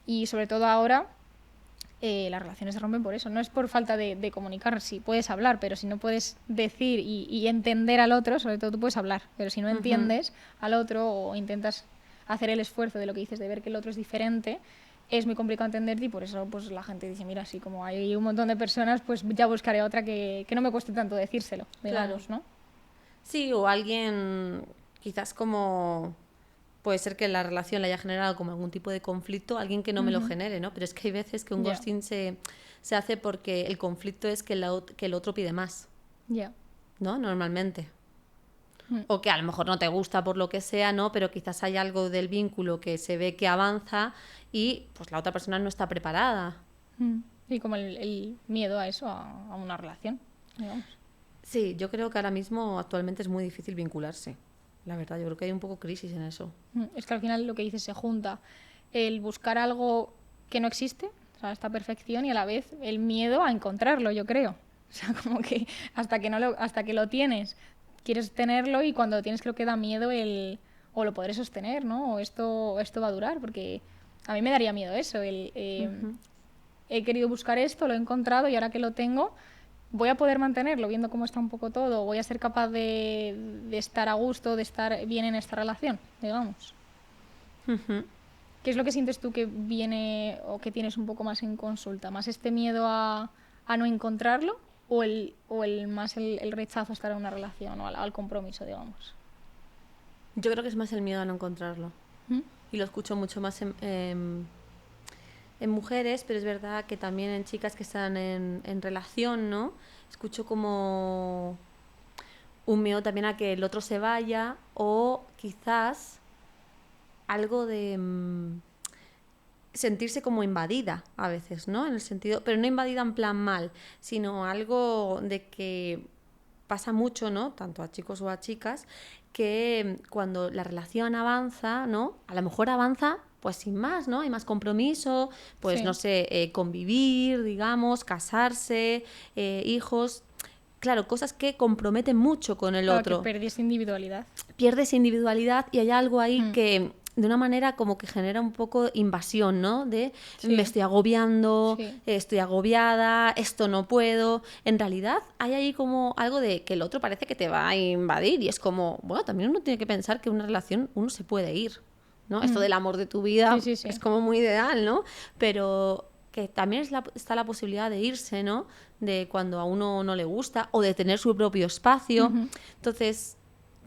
y sobre todo ahora, las relaciones se rompen por eso. No es por falta de comunicar, sí puedes hablar, pero si no puedes decir y entender al otro, sobre todo tú puedes hablar, pero si no entiendes al otro o intentas hacer el esfuerzo de lo que dices, de ver que el otro es diferente, es muy complicado entenderte y por eso pues la gente dice, mira, así como hay un montón de personas, pues ya buscaré otra que no me cueste tanto decírselo, digamos, Claro. ¿no? Sí, o alguien quizás como... Puede ser que la relación le haya generado como algún tipo de conflicto, alguien que no me lo genere, ¿no? Pero es que hay veces que un Ya. ghosting se hace porque el conflicto es que el otro pide más, Ya. ¿no? Normalmente. O que a lo mejor no te gusta por lo que sea, ¿no? Pero quizás hay algo del vínculo que se ve que avanza y pues la otra persona no está preparada. Y como el miedo a eso, a una relación, digamos. Sí, yo creo que ahora mismo actualmente es muy difícil vincularse. La verdad, yo creo que hay un poco crisis en eso. Es que al final lo que dices se junta el buscar algo que no existe, o sea, esta perfección, y a la vez el miedo a encontrarlo, yo creo. O sea, como que hasta que lo tienes, quieres tenerlo y cuando lo tienes creo que da miedo o lo podré sostener, ¿no? O esto va a durar, porque a mí me daría miedo eso, he querido buscar esto, lo he encontrado y ahora que lo tengo, voy a poder mantenerlo viendo cómo está un poco todo, voy a ser capaz de estar a gusto, de estar bien en esta relación, digamos. ¿Qué es lo que sientes tú que viene o que tienes un poco más en consulta? ¿Más este miedo a no encontrarlo o el rechazo a estar en una relación o al compromiso, digamos? Yo creo que es más el miedo a no encontrarlo. Y lo escucho mucho más en mujeres, pero es verdad que también en chicas que están en relación, ¿no? Escucho como un miedo también a que el otro se vaya o quizás algo de sentirse como invadida a veces, ¿no? En el sentido, pero no invadida en plan mal, sino algo de que pasa mucho, ¿no? Tanto a chicos o a chicas, que cuando la relación avanza, ¿no? A lo mejor avanza pues sin más, ¿no? Hay más compromiso, pues Sí. no sé, convivir, digamos, casarse, hijos. Claro, cosas que comprometen mucho con el Claro, que otro. perdiste individualidad. Pierdes individualidad y hay algo ahí que de una manera como que genera un poco invasión, ¿no? De Sí. me estoy agobiando, Sí. estoy agobiada, esto no puedo. En realidad hay ahí como algo de que el otro parece que te va a invadir y es como, bueno, también uno tiene que pensar que una relación uno se puede ir, ¿no? Esto del amor de tu vida Sí, sí, sí. es como muy ideal, ¿no? Pero que también está la posibilidad de irse, ¿no? De cuando a uno no le gusta o de tener su propio espacio. Entonces,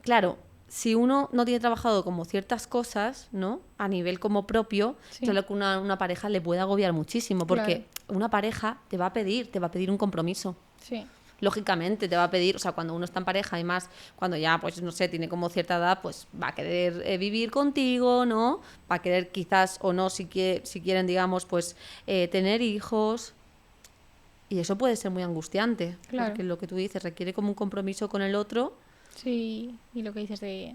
claro, si uno no tiene trabajado como ciertas cosas, ¿no? A nivel como propio, Sí. claro que una pareja le puede agobiar muchísimo, porque Claro. una pareja te va a pedir un compromiso. Sí. Lógicamente te va a pedir, o sea, cuando uno está en pareja y más cuando ya, pues no sé, tiene como cierta edad, pues va a querer vivir contigo, ¿no? Va a querer quizás o no, si quieren, digamos, pues tener hijos. Y eso puede ser muy angustiante, Claro. porque lo que tú dices requiere como un compromiso con el otro. Sí, y lo que dices de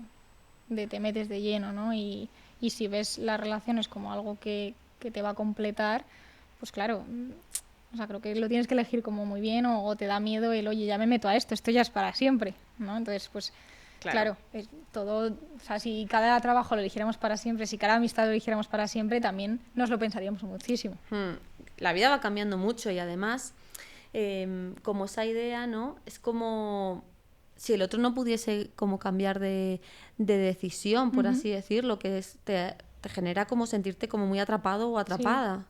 te metes de lleno, ¿no? Y si ves las relaciones como algo que te va a completar, pues claro, o sea, creo que lo tienes que elegir como muy bien o te da miedo el, oye, ya me meto a esto ya es para siempre, ¿no? Entonces, pues claro, es todo, o sea, si cada trabajo lo eligiéramos para siempre, si cada amistad lo eligiéramos para siempre, también nos lo pensaríamos muchísimo. La vida va cambiando mucho y además, como esa idea, ¿no? Es como si el otro no pudiese como cambiar de decisión, por así decirlo, que te genera como sentirte como muy atrapado o atrapada.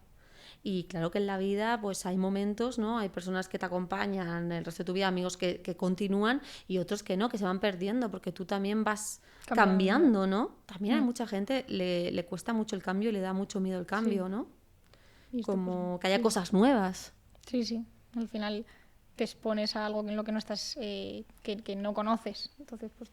Y claro que en la vida pues hay momentos, ¿no? Hay personas que te acompañan el resto de tu vida, amigos que continúan y otros que no, que se van perdiendo porque tú también vas cambiando, ¿no? También hay mucha gente, le cuesta mucho el cambio y le da mucho miedo el cambio, ¿no? Y esto, Como pues, que haya cosas nuevas. Sí, sí. Al final te expones a algo en lo que no estás, que no conoces. Entonces, pues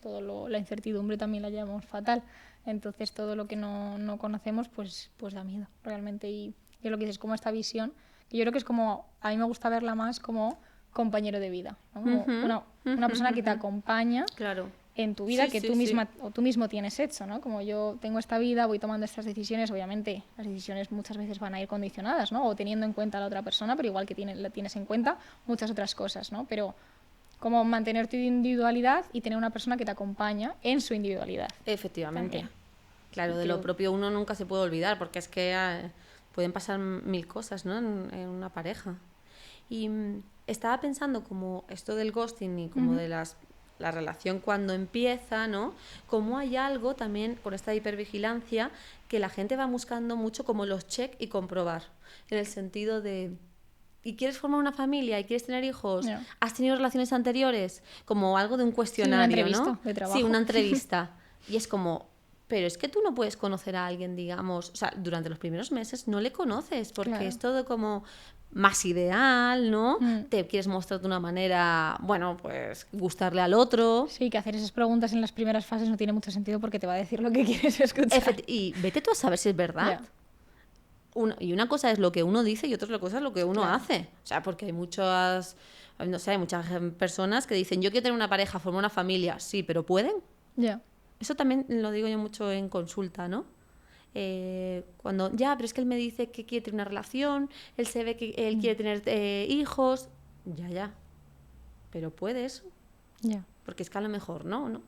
la incertidumbre también la llevamos fatal. Entonces, todo lo que no conocemos, pues da miedo, realmente. Y es lo que dices, como esta visión, que yo creo que es como, a mí me gusta verla más como compañero de vida, ¿no? Como una persona que te acompaña Claro. en tu vida Sí, que sí, tú misma sí. o tú mismo tienes hecho, ¿no? Como yo tengo esta vida, voy tomando estas decisiones, obviamente las decisiones muchas veces van a ir condicionadas, ¿no? O teniendo en cuenta a la otra persona, pero igual que la tienes en cuenta muchas otras cosas, ¿no? Pero como mantener tu individualidad y tener una persona que te acompaña en su individualidad. Efectivamente. También. Claro, de lo Creo. propio uno nunca se puede olvidar, porque es que pueden pasar mil cosas, ¿no? En una pareja. Y estaba pensando como esto del ghosting y como de la relación cuando empieza, ¿no? Como hay algo también con esta hipervigilancia que la gente va buscando mucho como los check y comprobar. En el sentido de... ¿Y quieres formar una familia? ¿Y quieres tener hijos? Yeah. ¿Has tenido relaciones anteriores? Como algo de un Sí, una cuestionario, entrevista ¿no? de Sí, trabajo. una entrevista. Y es como, pero es que tú no puedes conocer a alguien, digamos, o sea, durante los primeros meses no le conoces, porque Claro. es todo como más ideal, ¿no? Mm. Te quieres mostrar de una manera, bueno, pues gustarle al otro. Sí, que hacer esas preguntas en las primeras fases no tiene mucho sentido porque te va a decir lo que quieres escuchar. Y vete tú a saber si es verdad. Ya. Y una cosa es lo que uno dice y otra cosa es lo que uno Claro. hace. O sea, porque hay muchas, no sé, hay muchas personas que dicen, yo quiero tener una pareja, formar una familia. Sí, pero ¿pueden? Ya. Eso también lo digo yo mucho en consulta, ¿no? Cuando, ya, pero es que él me dice que quiere tener una relación, él se ve que él quiere tener hijos. Ya. Pero ¿puede eso? Ya. Porque es que a lo mejor no.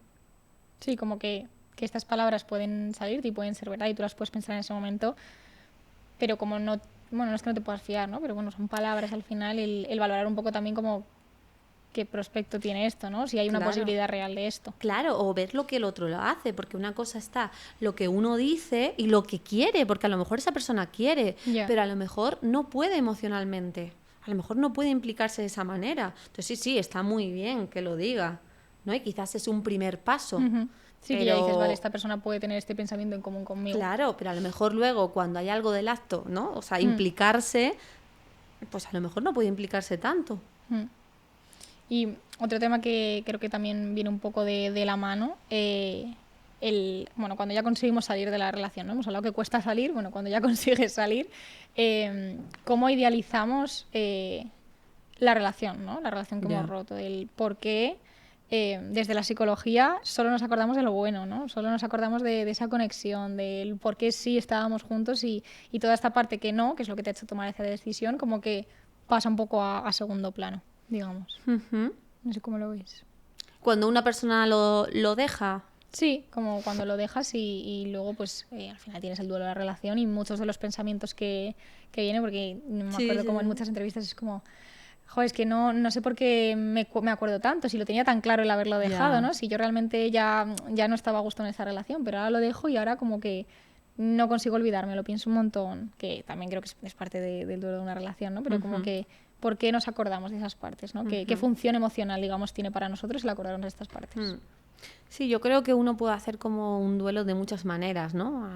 Sí, como que estas palabras pueden salirte y pueden ser verdad y tú las puedes pensar en ese momento, pero como no, bueno, no es que no te puedas fiar, ¿no? Pero bueno, son palabras al final, el valorar un poco también como qué prospecto tiene esto, ¿no? Si hay una Claro. posibilidad real de esto. Claro, o ver lo que el otro lo hace, porque una cosa está lo que uno dice y lo que quiere, porque a lo mejor esa persona quiere, Ya. pero a lo mejor no puede emocionalmente, a lo mejor no puede implicarse de esa manera. Entonces sí, está muy bien que lo diga, ¿no? Y quizás es un primer paso. Ujú. Sí, que ya Pero, dices, vale, esta persona puede tener este pensamiento en común conmigo. claro, pero a lo mejor luego cuando hay algo del acto, ¿no? O sea, implicarse, pues a lo mejor no puede implicarse tanto. Mm. Y otro tema que creo que también viene un poco de la mano, bueno, cuando ya conseguimos salir de la relación, ¿no? Hemos hablado que cuesta salir, bueno, cuando ya consigues salir, cómo idealizamos la relación, ¿no? La relación que hemos roto, el por qué desde la psicología solo nos acordamos de lo bueno, ¿no? Solo nos acordamos de esa conexión, del por qué sí estábamos juntos y toda esta parte que no, que es lo que te ha hecho tomar esa decisión, como que pasa un poco a segundo plano, digamos. Ujú. No sé cómo lo veis. Cuando una persona lo deja, Sí, como cuando lo dejas y luego pues al final tienes el duelo de la relación y muchos de los pensamientos que vienen, porque me acuerdo como en muchas entrevistas es como, joder, es que no sé por qué me acuerdo tanto, si lo tenía tan claro el haberlo dejado, ¿no? Si yo realmente ya no estaba a gusto en esa relación, pero ahora lo dejo y ahora como que no consigo olvidarme, lo pienso un montón, que también creo que es parte del duelo de una relación, ¿no? Pero como que, ¿por qué nos acordamos de esas partes, ¿no? ¿Qué función emocional, digamos, tiene para nosotros el acordarnos de estas partes? Sí, yo creo que uno puede hacer como un duelo de muchas maneras, ¿no?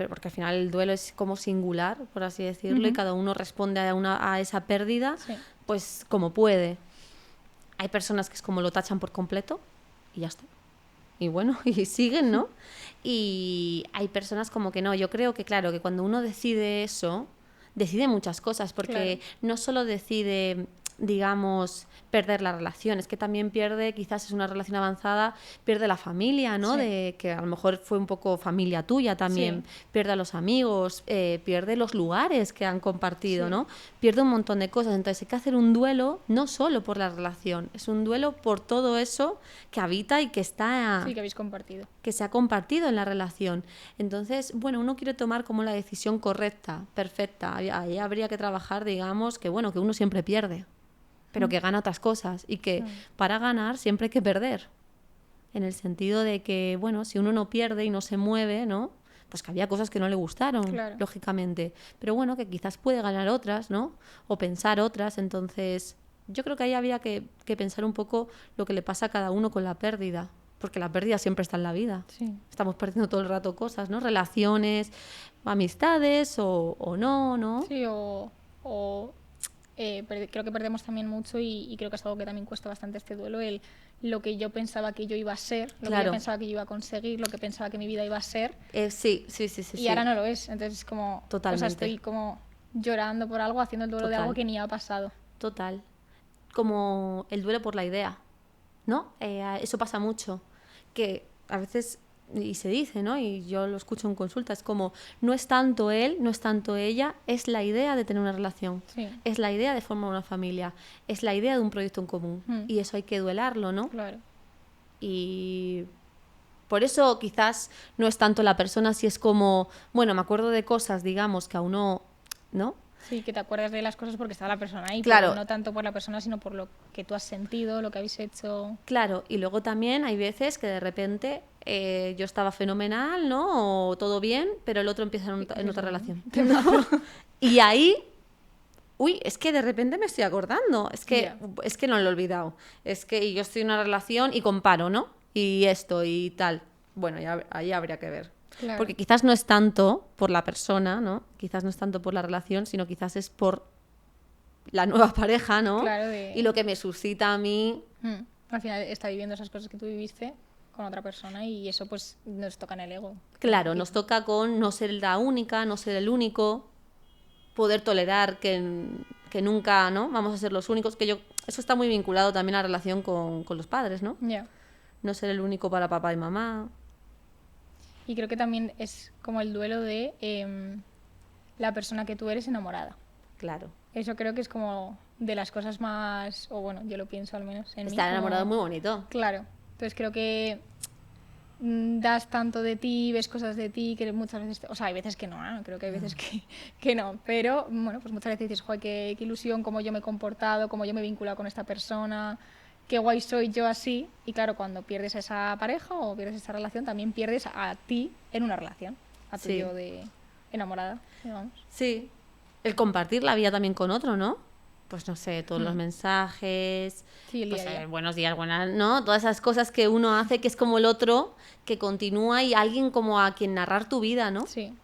Porque al final el duelo es como singular, por así decirlo, y cada uno responde a esa pérdida, Sí. pues como puede. Hay personas que es como lo tachan por completo y ya está. Y bueno, y siguen, ¿no? Y hay personas como que no. Yo creo que, claro, que cuando uno decide eso, decide muchas cosas, porque no solo decide, digamos, perder la relación, es que también pierde, quizás es una relación avanzada, pierde la familia, ¿no? Sí. De que a lo mejor fue un poco familia tuya también, Sí. pierde a los amigos, pierde los lugares que han compartido, Sí. ¿no? Pierde un montón de cosas, entonces hay que hacer un duelo no solo por la relación, es un duelo por todo eso que habita y que está... Sí, que habéis compartido. que se ha compartido en la relación. Entonces, bueno, uno quiere tomar como la decisión correcta, perfecta. Ahí habría que trabajar, digamos, que bueno, que uno siempre pierde, pero que gana otras cosas y que para ganar siempre hay que perder. En el sentido de que, bueno, si uno no pierde y no se mueve, ¿no? Pues que había cosas que no le gustaron, lógicamente. Pero bueno, que quizás puede ganar otras, ¿no? O pensar otras. Entonces, yo creo que ahí había que pensar un poco lo que le pasa a cada uno con la pérdida. Porque la pérdida siempre está en la vida. Sí. Estamos perdiendo todo el rato cosas, ¿no? Relaciones, amistades o no, ¿no? Sí, creo que perdemos también mucho y creo que es algo que también cuesta bastante este duelo, lo que yo pensaba que yo iba a ser, lo que yo pensaba que yo iba a conseguir, lo que pensaba que mi vida iba a ser. Sí. Y ahora no lo es. Entonces es como... Totalmente. O sea, estoy como llorando por algo, haciendo el duelo de algo que ni ha pasado. Total. Como el duelo por la idea. ¿no? Eso pasa mucho, que a veces, y se dice, ¿no? Y yo lo escucho en consulta, es como, no es tanto él, no es tanto ella, es la idea de tener una relación, Sí. es la idea de formar una familia, es la idea de un proyecto en común, y eso hay que duelarlo, ¿no? Claro. Y por eso quizás no es tanto la persona, si es como, bueno, me acuerdo de cosas, digamos, que aún ¿no? Sí, que te acuerdas de las cosas porque está la persona ahí, Claro. pero no tanto por la persona, sino por lo que tú has sentido, lo que habéis hecho. Claro, y luego también hay veces que de repente yo estaba fenomenal, ¿no? O todo bien, pero el otro empieza en otra relación. ¿No? Y ahí, uy, es que de repente me estoy acordando, es que no lo he olvidado. Es que yo estoy en una relación y comparo, ¿no? Y esto y tal. Bueno, ahí habría que ver. Claro. Porque quizás no es tanto por la persona, ¿no? Quizás no es tanto por la relación, sino quizás es por la nueva pareja, ¿no? Claro, Y lo que me suscita a mí. Al final está viviendo esas cosas que tú viviste con otra persona y eso pues nos toca en el ego. Claro, nos toca con no ser la única, no ser el único, poder tolerar que nunca, ¿no? Vamos a ser los únicos, eso está muy vinculado también a la relación con los padres, ¿no? Ya. No ser el único para papá y mamá. Y creo que también es como el duelo de la persona que tú eres enamorada. Claro. Eso creo que es como de las cosas más, o bueno, yo lo pienso al menos en mí. Estar enamorado es muy bonito. Claro. Entonces creo que das tanto de ti, ves cosas de ti que muchas veces, o sea, hay veces que no, ¿eh? Creo que hay veces que no, pero bueno, pues muchas veces dices, joder, qué ilusión, cómo yo me he comportado, cómo yo me he vinculado con esta persona, qué guay soy yo así, y claro, cuando pierdes a esa pareja o pierdes esa relación, también pierdes a ti en una relación, a tu yo de enamorada, digamos. Sí, el compartir la vida también con otro, ¿no? Pues no sé, todos los mensajes, Sí, el pues, día a día. buenos días, buenas, ¿no? Todas esas cosas que uno hace, que es como el otro, que continúa y alguien como a quien narrar tu vida, ¿no? Sí.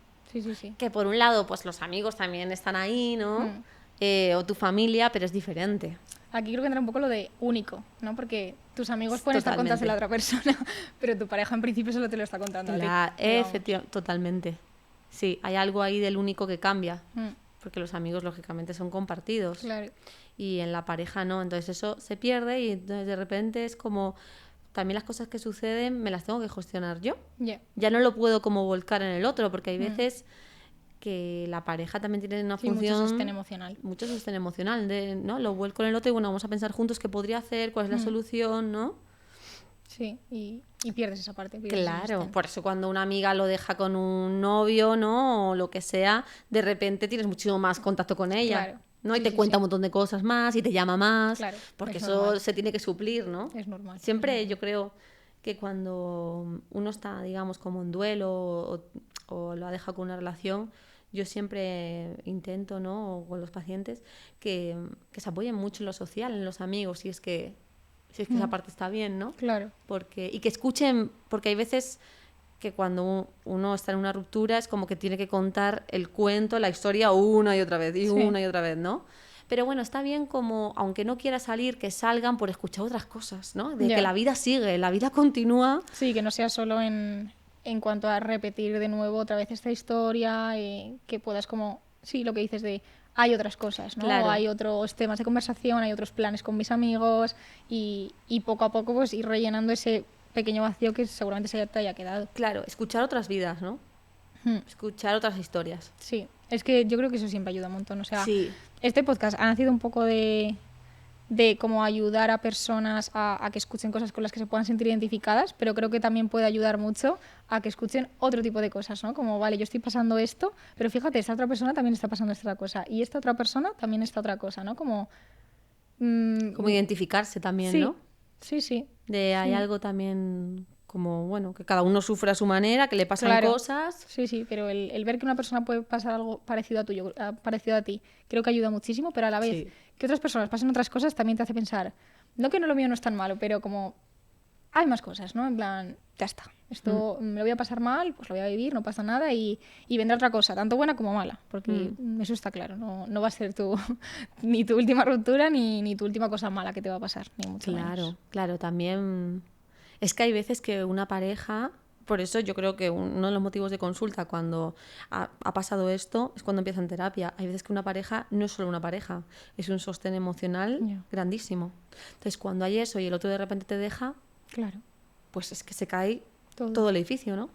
Que por un lado, pues los amigos también están ahí, ¿no? O tu familia, pero es diferente. Aquí creo que entra un poco lo de único, ¿no? Porque tus amigos pueden estar contándose a la otra persona, pero tu pareja en principio solo te lo está contando a ti. Efectivamente, totalmente. Sí, hay algo ahí del único que cambia. Porque los amigos, lógicamente, son compartidos. Claro. Y en la pareja no. Entonces eso se pierde y entonces de repente es como... También las cosas que suceden me las tengo que gestionar yo. Yeah. Ya no lo puedo como volcar en el otro, porque hay veces que la pareja también tiene una función... Mucho sostén emocional. Mucho sostén emocional, ¿no? Lo vuelco en el otro y bueno, vamos a pensar juntos qué podría hacer, cuál es la solución, ¿no? Sí, y pierdes esa parte. Claro, por eso cuando una amiga lo deja con un novio, ¿no? O lo que sea, de repente tienes muchísimo más contacto con ella. Claro. ¿no? Y te cuenta un montón de cosas más y te llama más, claro, porque eso normal. Se tiene que suplir, ¿no? Es normal. Siempre yo creo que cuando uno está, digamos, como en duelo o lo ha dejado con una relación, yo siempre intento, ¿no? O con los pacientes, que se apoyen mucho en lo social, en los amigos, si es que esa parte está bien, ¿no? Claro. Y que escuchen, porque hay veces que cuando uno está en una ruptura es como que tiene que contar el cuento, la historia una y otra vez, una y otra vez, ¿no? Pero bueno, está bien como, aunque no quiera salir, que salgan por escuchar otras cosas, ¿no? De que la vida sigue, la vida continúa. Sí, que no sea solo en cuanto a repetir de nuevo otra vez esta historia, que puedas como, sí, lo que dices de... Hay otras cosas, ¿no? Claro. Hay otros temas de conversación, hay otros planes con mis amigos y poco a poco pues ir rellenando ese pequeño vacío que seguramente se te haya quedado. Claro, escuchar otras vidas, ¿no? Escuchar otras historias. Sí, es que yo creo que eso siempre ayuda un montón. O sea, sí. Este podcast ha nacido un poco de cómo ayudar a personas a que escuchen cosas con las que se puedan sentir identificadas, pero creo que también puede ayudar mucho a que escuchen otro tipo de cosas, ¿no? Como, vale, yo estoy pasando esto, pero fíjate, esta otra persona también está pasando esta otra cosa, y esta otra persona también está otra cosa, ¿no? Como identificarse también, sí, ¿no? Sí. Hay algo también como, bueno, que cada uno sufre a su manera, que le pasan cosas. Sí, pero el ver que una persona puede pasar algo parecido a ti, creo que ayuda muchísimo, pero a la vez que otras personas pasen otras cosas también te hace pensar, no que lo mío no es tan malo, pero como hay más cosas, ¿no? En plan, ya está, esto me lo voy a pasar mal, pues lo voy a vivir, no pasa nada y vendrá otra cosa, tanto buena como mala, porque eso está claro, no va a ser ni tu última ruptura ni tu última cosa mala que te va a pasar, ni mucho menos. Claro, también... Es que hay veces que una pareja Por eso yo creo que uno de los motivos de consulta cuando ha pasado esto es cuando empieza en terapia. Hay veces que una pareja no es solo una pareja, es un sostén emocional grandísimo. Entonces, cuando hay eso y el otro de repente te deja, claro, pues es que se cae todo el edificio, ¿no?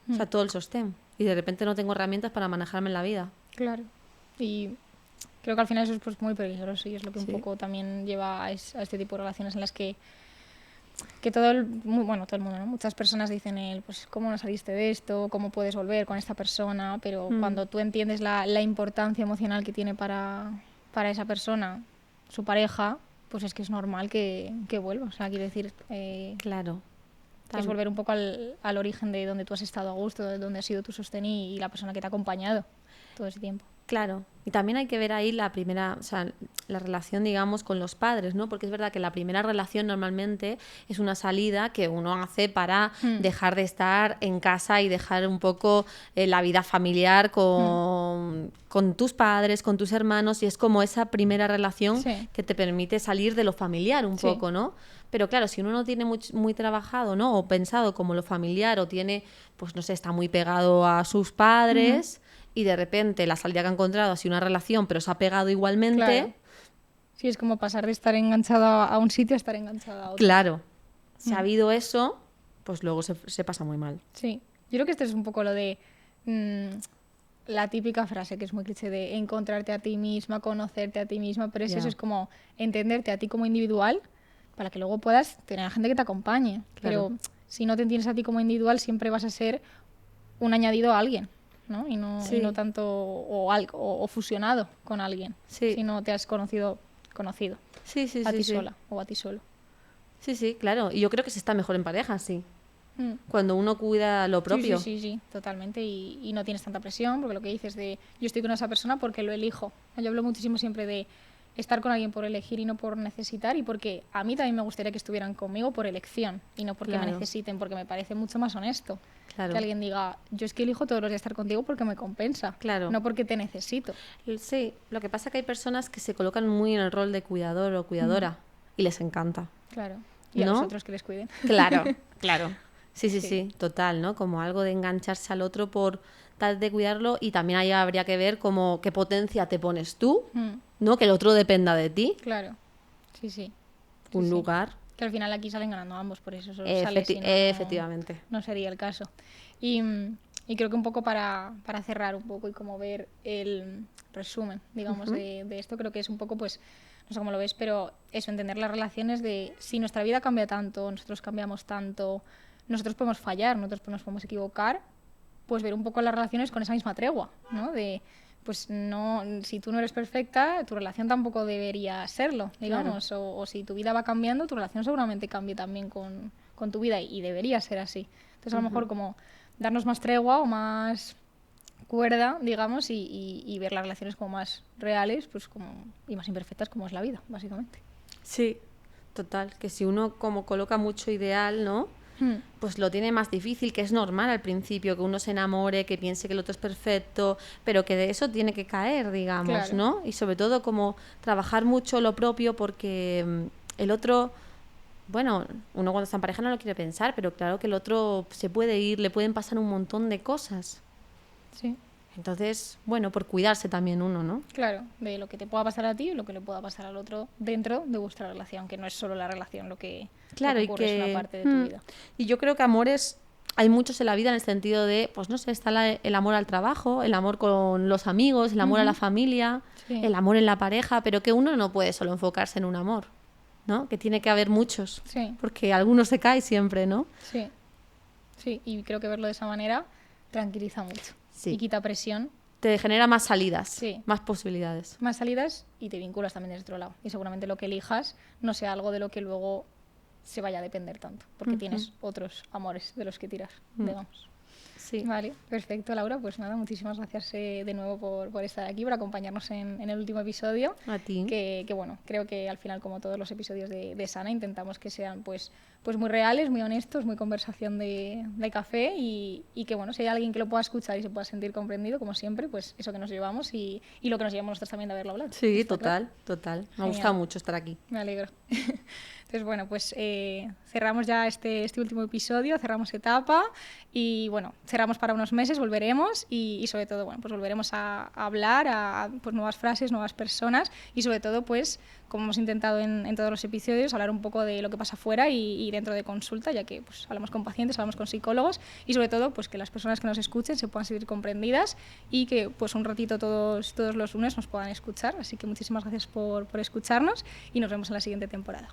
O sea, todo el sostén. Y de repente no tengo herramientas para manejarme en la vida. Claro. Y creo que al final eso es pues muy peligroso y es lo que un poco también lleva a este tipo de relaciones en las que todo el mundo, ¿no? Muchas personas dicen pues cómo no saliste de esto, cómo puedes volver con esta persona, pero cuando tú entiendes la importancia emocional que tiene para esa persona, su pareja, pues es que es normal que vuelva. O sea, quiero decir, claro. Es volver un poco al origen de donde tú has estado a gusto, de donde has sido tu sostén y la persona que te ha acompañado todo ese tiempo. Claro, y también hay que ver ahí la primera, o sea, la relación, digamos, con los padres, ¿no? Porque es verdad que la primera relación normalmente es una salida que uno hace para dejar de estar en casa y dejar un poco la vida familiar con tus padres, con tus hermanos, y es como esa primera relación que te permite salir de lo familiar un poco, ¿no? Pero claro, si uno no tiene muy trabajado, ¿no? O pensado como lo familiar, o tiene, pues no sé, está muy pegado a sus padres... y de repente la salida que ha encontrado ha sido una relación, pero se ha pegado igualmente. Claro. Sí, es como pasar de estar enganchado a un sitio a estar enganchado a otro. Claro. Si ha habido eso, pues luego se pasa muy mal. Sí. Yo creo que esto es un poco lo de la típica frase que es muy cliché de encontrarte a ti misma, conocerte a ti misma, pero eso es como entenderte a ti como individual para que luego puedas tener a gente que te acompañe. Claro. Pero si no te entiendes a ti como individual, siempre vas a ser un añadido a alguien. ¿no? Y no tanto o fusionado con alguien, si no te has conocido a ti sola o a ti solo. Sí, claro. Y yo creo que se está mejor en pareja, sí. Cuando uno cuida lo propio. Sí, totalmente. Y no tienes tanta presión, porque lo que dices de yo estoy con esa persona porque lo elijo. Yo hablo muchísimo siempre de estar con alguien por elegir y no por necesitar, y porque a mí también me gustaría que estuvieran conmigo por elección y no porque me necesiten, porque me parece mucho más honesto. Claro. Que alguien diga, yo es que elijo todos los días estar contigo porque me compensa, no porque te necesito. Sí, lo que pasa es que hay personas que se colocan muy en el rol de cuidador o cuidadora y les encanta. Claro, y a los otros que les cuiden. Claro. Sí, total, ¿no? Como algo de engancharse al otro por tal de cuidarlo, y también ahí habría que ver como qué potencia te pones tú, ¿no? Que el otro dependa de ti. Claro, sí. Un lugar... Que al final aquí salen ganando ambos, por eso solo efectivamente. No sería el caso. Y creo que un poco para cerrar un poco y como ver el resumen, digamos, de esto, creo que es un poco, pues, no sé cómo lo ves, pero eso, entender las relaciones de si nuestra vida cambia tanto, nosotros cambiamos tanto, nosotros podemos fallar, nosotros nos podemos equivocar, pues ver un poco las relaciones con esa misma tregua, ¿no? De... pues no, si tú no eres perfecta, tu relación tampoco debería serlo, digamos, o si tu vida va cambiando, tu relación seguramente cambie también con tu vida, y debería ser así. Entonces, a lo mejor como darnos más tregua o más cuerda, digamos, y ver las relaciones como más reales, pues y más imperfectas, como es la vida, básicamente. Sí, total, que si uno como coloca mucho ideal, ¿no? Pues lo tiene más difícil, que es normal al principio, que uno se enamore, que piense que el otro es perfecto, pero que de eso tiene que caer, digamos, ¿no? Y sobre todo como trabajar mucho lo propio, porque el otro, bueno, uno cuando está en pareja no lo quiere pensar, pero claro que el otro se puede ir, le pueden pasar un montón de cosas. Sí. Entonces, bueno, por cuidarse también uno, ¿no? Claro, de lo que te pueda pasar a ti y lo que le pueda pasar al otro dentro de vuestra relación, que no es solo la relación lo que ocurre, es una parte de tu vida. Y yo creo que amores hay muchos en la vida, en el sentido de, pues no sé, está el amor al trabajo, el amor con los amigos, el amor a la familia, el amor en la pareja, pero que uno no puede solo enfocarse en un amor, ¿no? Que tiene que haber muchos, porque algunos se cae siempre, ¿no? Sí, y creo que verlo de esa manera tranquiliza mucho. Y quita presión. Te genera más salidas, más posibilidades. Más salidas, y te vinculas también desde otro lado. Y seguramente lo que elijas no sea algo de lo que luego se vaya a depender tanto, porque tienes otros amores de los que tirar, digamos. Sí. Vale, perfecto, Laura. Pues nada, muchísimas gracias de nuevo por estar aquí, por acompañarnos en el último episodio. A ti. Que bueno, creo que al final, como todos los episodios de Sana, intentamos que sean pues muy reales, muy honestos, muy conversación de café, y que bueno, si hay alguien que lo pueda escuchar y se pueda sentir comprendido, como siempre, pues eso que nos llevamos, y lo que nos llevamos nosotros también de haberlo hablado. Sí, total. Me ha gustado mucho estar aquí. Me alegro. Entonces, bueno, pues cerramos ya este último episodio, cerramos etapa y, bueno, cerramos para unos meses, volveremos y sobre todo, bueno, pues volveremos a hablar, a pues, nuevas frases, nuevas personas y sobre todo, pues, como hemos intentado en todos los episodios, hablar un poco de lo que pasa fuera y dentro de consulta, ya que pues, hablamos con pacientes, hablamos con psicólogos y sobre todo pues, que las personas que nos escuchen se puedan sentir comprendidas y que pues, un ratito todos los lunes nos puedan escuchar. Así que muchísimas gracias por escucharnos y nos vemos en la siguiente temporada.